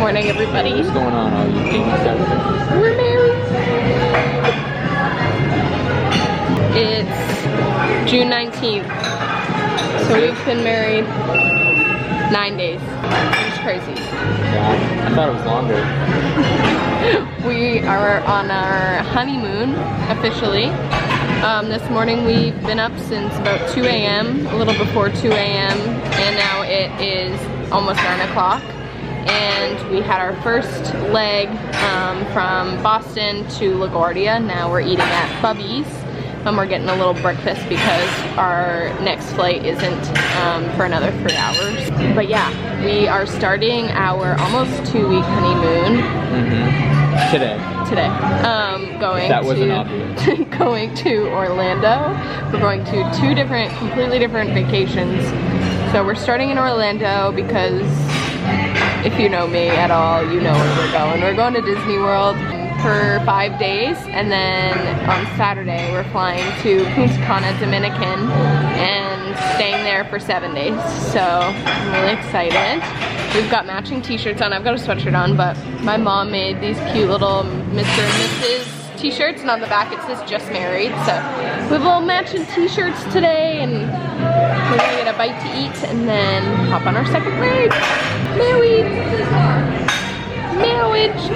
morning, everybody. What's going on, all you babies out there? We're married. It's June 19th. So we've been married 9 days. It's crazy. Yeah, I thought it was longer. We are on our honeymoon, officially. This morning we've been up since about 2 a.m., a little before 2 a.m., and now it is almost 9 o'clock. And we had our first leg from Boston to LaGuardia. Now we're eating at Bubby's, and we're getting a little breakfast because our next flight isn't for another 3 hours. But yeah, we are starting our almost 2-week honeymoon. Today. Going that wasn't to obvious. going to Orlando. We're going to 2 completely different vacations. So we're starting in Orlando because if you know me at all, you know where we're going. We're going to Disney World for 5 days, and then on Saturday we're flying to Punta Cana, Dominican, and staying there for 7 days. So I'm really excited. We've got matching t-shirts on. I've got a sweatshirt on, but my mom made these cute little Mr. and Mrs. t-shirts, and on the back it says just married. So we have little matching t-shirts today, and we're gonna get a bite to eat and then hop on our second leg. Married. Marriaged.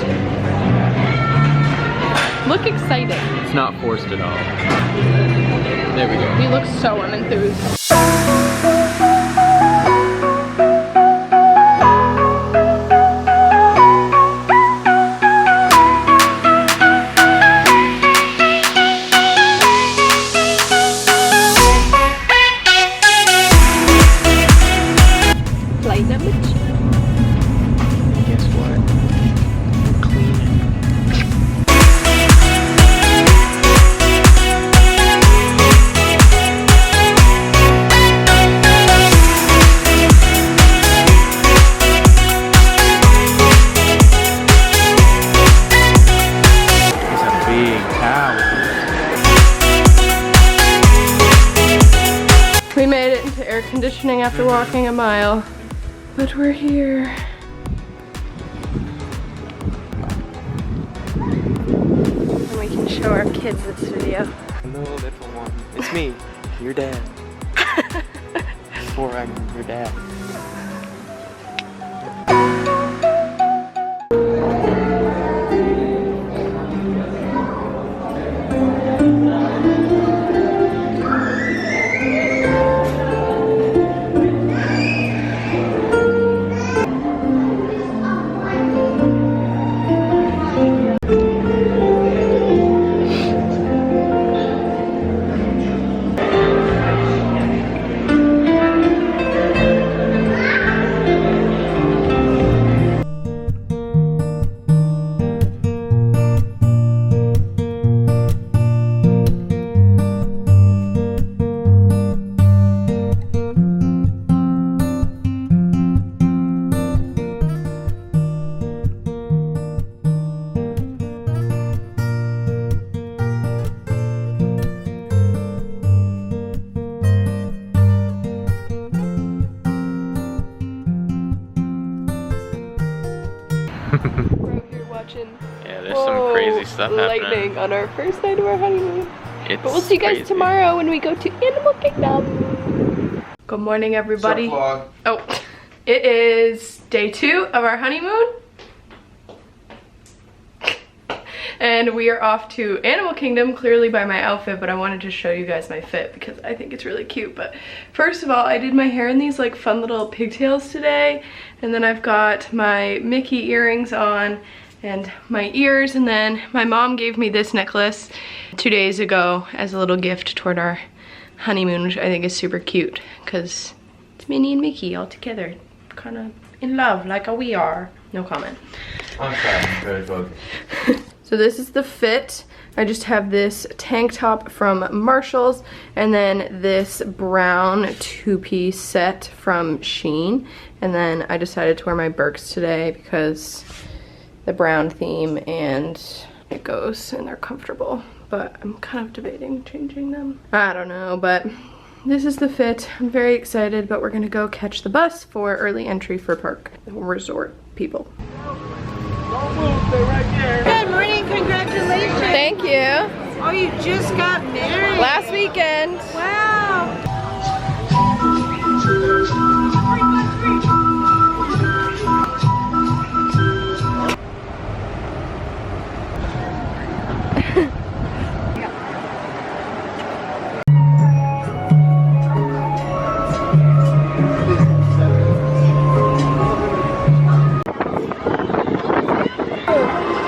Look excited. It's not forced at all. There we go. We look so unenthused. We made it into air conditioning after walking a mile, but we're here. And we can show our kids this video. Hello, little one. It's me, your dad. Before I'm your dad. We're out here watching There's some crazy stuff lightning happening. On our first night of our honeymoon. It's But we'll see you guys crazy. tomorrow when we go to Animal Kingdom. Good morning, everybody. Vlog? Oh, it is day 2 of our honeymoon. And we are off to Animal Kingdom, clearly by my outfit, but I wanted to show you guys my fit because I think it's really cute. But first of all, I did my hair in these like fun little pigtails today. And then I've got my Mickey earrings on and my ears. And then my mom gave me this necklace 2 days ago as a little gift toward our honeymoon, which I think is super cute because it's Minnie and Mickey all together, kind of in love like we are. No comment. I'm sorry, I'm very focused. So this is the fit. I just have this tank top from Marshall's and then this brown 2-piece set from Shein. And then I decided to wear my Birks today because the brown theme and it goes and they're comfortable. But I'm kind of debating changing them. I don't know, but this is the fit. I'm very excited, but we're gonna go catch the bus for early entry for park resort people. Good morning, congratulations. Thank you. Oh, you just got married. Last weekend. Wow.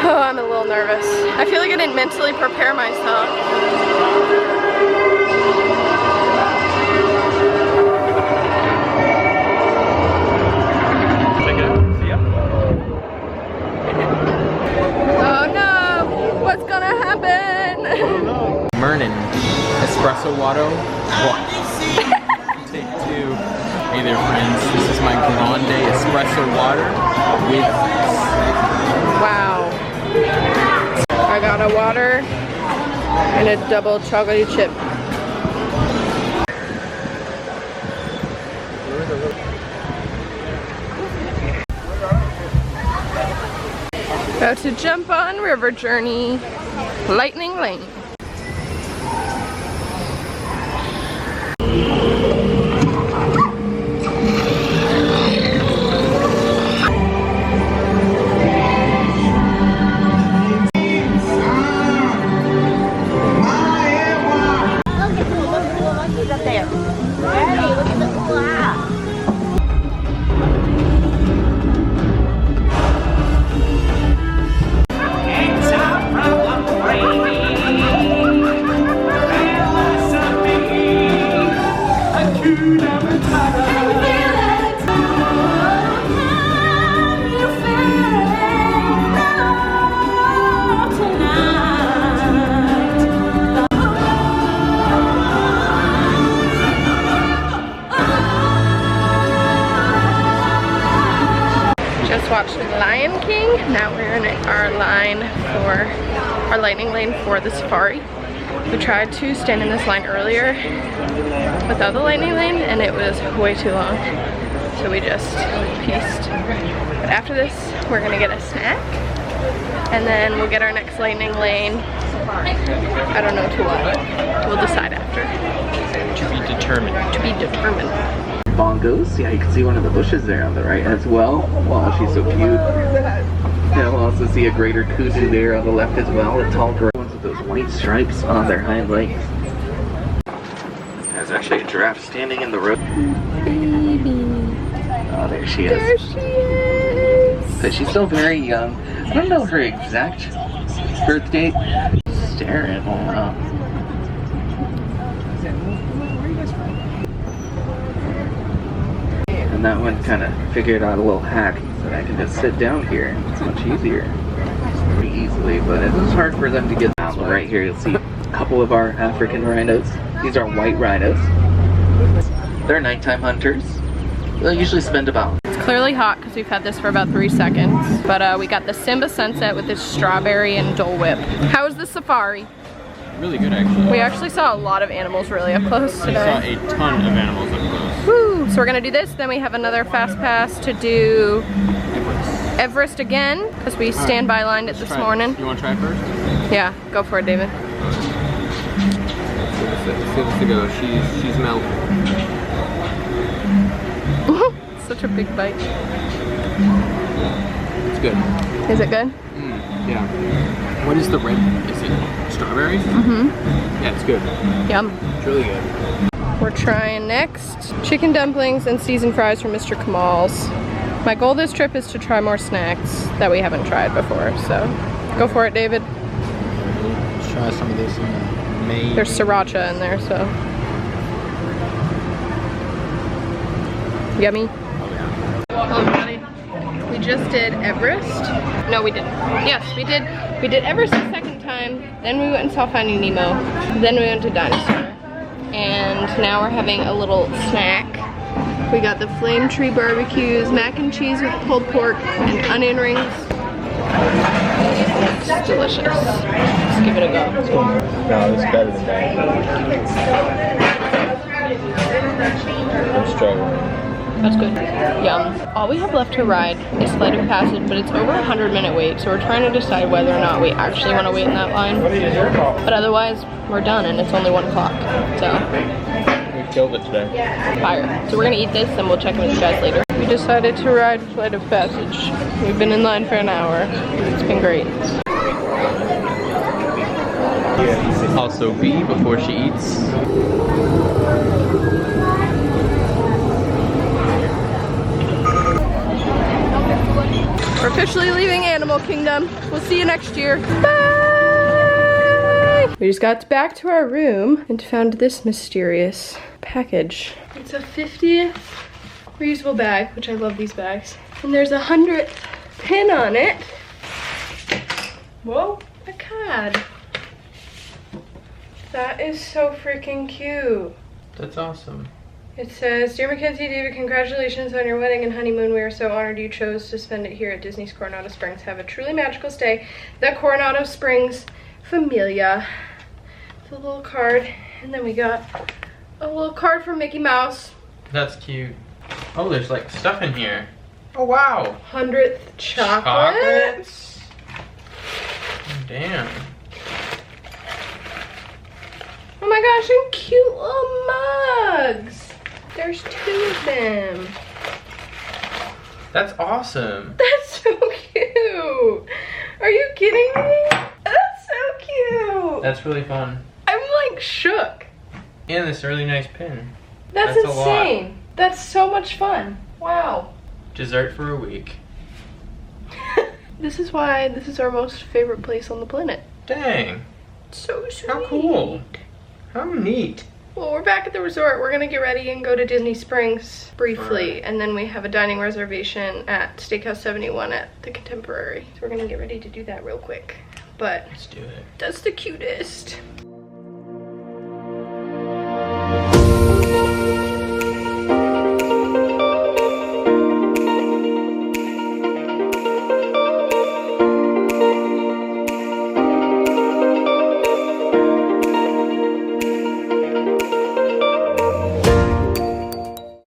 Oh, I'm a little nervous. I feel like I didn't mentally prepare myself. Check it out. See ya. Oh no! What's gonna happen? Mernon espresso water. What? Take 2. Hey there, friends. This is my grande espresso water with. Wow. I got a water and a double chocolatey chip. About to jump on River Journey, Lightning Lane. Watched The Lion King. Now we're in our line for our lightning lane for the safari. We tried to stand in this line earlier without the lightning lane and it was way too long. So we just pieced. But after this, we're gonna get a snack and then we'll get our next lightning lane. I don't know to what. We'll decide after. To be determined. To be determined. Bongos. Yeah, you can see one of the bushes there on the right as well. Wow, she's so cute. And we'll also see a greater kudu there on the left as well. The tall gray ones with those white stripes on their hind legs. There's actually a giraffe standing in the road. Baby. Oh, there she is. There she is. So she's still very young. I don't know her exact birth date. Staring. Wow. And that one kind of figured out a little hack that I can just sit down here. It's much easier. Pretty easily, but it was hard for them to get out. Right here you'll see a couple of our African rhinos. These are white rhinos. They're nighttime hunters. They'll usually spend about... It's clearly hot because we've had this for about 3 seconds. But we got the Simba Sunset with this strawberry and Dole Whip. How was the safari? Really good, actually. We actually saw a lot of animals really up close today. We saw a ton of animals up close. Woo! So we're gonna do this, then we have another fast pass to do Everest again, because we standby lined it this morning. You want to try it first? Yeah, go for it, David. Let's see this to go. She's melting. Such a big bite. It's good. Is it good? Yeah. What is the red? Is it strawberries? Mm-hmm. Yeah, it's good. Yum. It's really good. We're trying next chicken dumplings and seasoned fries from Mr. Kamal's. My goal this trip is to try more snacks that we haven't tried before, so go for it, David. Let's try some of this in Maine. There's sriracha in there, so. Yummy. Hello, everybody. We just did Everest. No, we didn't. Yes, we did. We did Everest the second time. Then we went and saw Finding Nemo. Then we went to Dinosaur. And now we're having a little snack. We got the Flame Tree barbecues, mac and cheese with pulled pork, and onion rings. It's delicious. Let's give it a go. No, it's better than that. I'm struggling. That's good. Yum. All we have left to ride is Flight of Passage, but it's over a 100-minute wait, so we're trying to decide whether or not we actually want to wait in that line. But otherwise, we're done, and it's only 1 o'clock, so. We killed it today. Fire. So we're gonna eat this, and we'll check in with you guys later. We decided to ride Flight of Passage. We've been in line for an hour. It's been great. Also B before she eats. We're officially leaving Animal Kingdom. We'll see you next year. Bye! We just got back to our room and found this mysterious package. It's a 50th reusable bag, which I love these bags. And there's a 100th pin on it. Whoa, a card. That is so freaking cute. That's awesome. It says, Dear Mackenzie, David, congratulations on your wedding and honeymoon. We are so honored you chose to spend it here at Disney's Coronado Springs. Have a truly magical stay. The Coronado Springs Familia. The little card. And then we got a little card from Mickey Mouse. That's cute. Oh, there's like stuff in here. Oh, wow. 100th chocolate. Chocolates? Damn. Oh my gosh, and cute little mugs. There's 2 of them. That's awesome. That's so cute. Are you kidding me? That's so cute. That's really fun. I'm like shook. And this really nice pin. That's a lot. insane. That's so much fun. Wow. Dessert for a week. This is why this is our most favorite place on the planet. Dang. So sweet. How cool. How neat. Well, we're back at the resort. We're gonna get ready and go to Disney Springs briefly. Right. And then we have a dining reservation at Steakhouse 71 at the Contemporary. So we're gonna get ready to do that real quick. But Let's do it. that's the cutest.